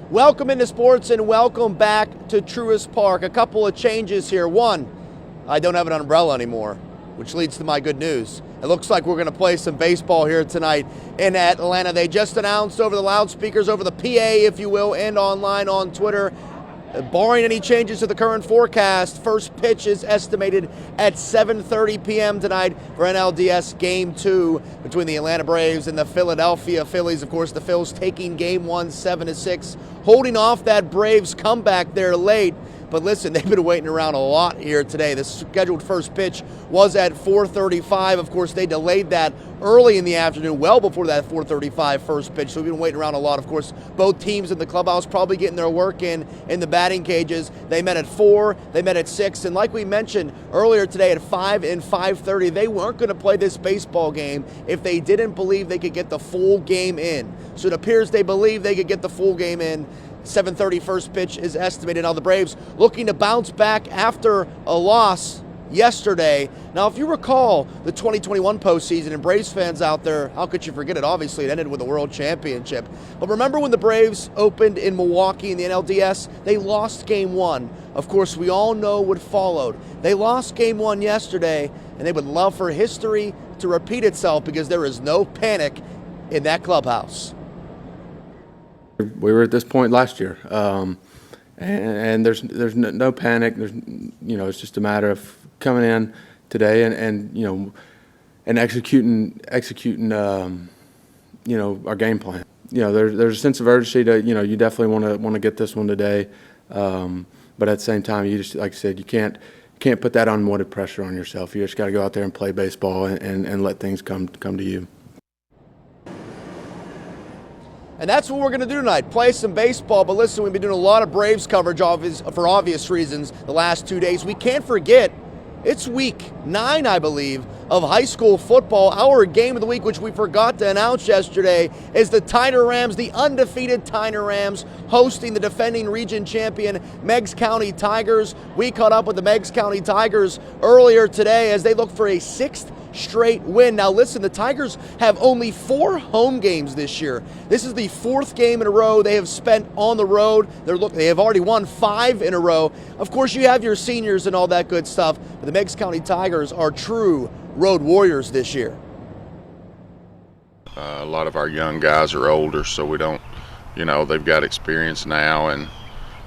Welcome into sports and welcome back to Truist Park. A couple of changes here. One, I don't have an umbrella anymore, which leads to my good news. It looks like we're going to play some baseball here tonight in Atlanta. They just announced over the loudspeakers, over the PA, if you will, and online on Twitter, barring any changes to the current forecast, first pitch is estimated at 7:30 p.m. tonight for NLDS Game 2 between the Atlanta Braves and the Philadelphia Phillies. Of course, the Phils taking Game 1 7-6, holding off that Braves comeback there late. But listen, they've been waiting around a lot here today. The scheduled first pitch was at 4:35. Of course, they delayed that early in the afternoon, well before that 4:35 first pitch. So we've been waiting around a lot. Of course, both teams in the clubhouse probably getting their work in the batting cages. They met at 4, they met at 6. And like we mentioned earlier today at 5 and 5:30, they weren't going to play this baseball game if they didn't believe they could get the full game in. So it appears they believe they could get the full game in. 7:30 first pitch is estimated. Now the Braves looking to bounce back after a loss yesterday. Now, if you recall the 2021 postseason, and Braves fans out there, how could you forget it? Obviously, it ended with a world championship. But remember when the Braves opened in Milwaukee in the NLDS? They lost Game 1. Of course, we all know what followed. They lost Game 1 yesterday, and they would love for history to repeat itself because there is no panic in that clubhouse. We were at this point last year, and there's no panic. It's just a matter of coming in today and executing our game plan. There's a sense of urgency to you definitely want to get this one today, but at the same time, you just, like I said, you can't put that unwanted pressure on yourself. You just got to go out there and play baseball and let things come to you. And that's what we're going to do tonight, play some baseball. But listen, we've been doing a lot of Braves coverage for obvious reasons the last 2 days. We can't forget, it's week 9, I believe, of high school football. Our game of the week, which we forgot to announce yesterday, is the Tyner Rams, the undefeated Tyner Rams, hosting the defending region champion Meigs County Tigers. We caught up with the Meigs County Tigers earlier today as they look for a 6th straight win. Now listen, the Tigers have only 4 home games this year. This is the 4th game in a row they have spent on the road. They have already won 5 in a row. Of course, you have your seniors and all that good stuff, but the Meigs County Tigers are true road warriors this year. A lot of our young guys are older, so we don't, they've got experience now, and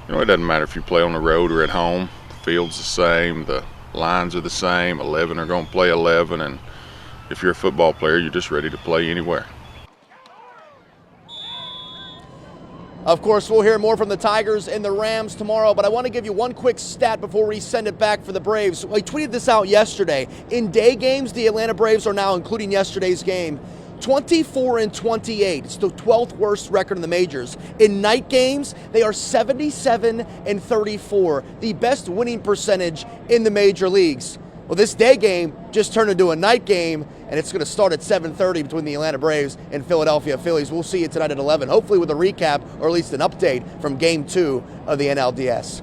it doesn't matter if you play on the road or at home. The field's the same, the lines are the same. 11 are going to play 11, and if you're a football player, you're just ready to play anywhere. Of course, we'll hear more from the Tigers and the Rams tomorrow, but I want to give you one quick stat before we send it back for the Braves. I tweeted this out yesterday. In day games, the Atlanta Braves are now, including yesterday's game, 24-28. It's the 12th worst record in the majors. In night games, they are 77-34, the best winning percentage in the major leagues. Well, this day game just turned into a night game, and it's going to start at 7:30 between the Atlanta Braves and Philadelphia Phillies. We'll see you tonight at 11, hopefully with a recap or at least an update from Game 2 of the NLDS.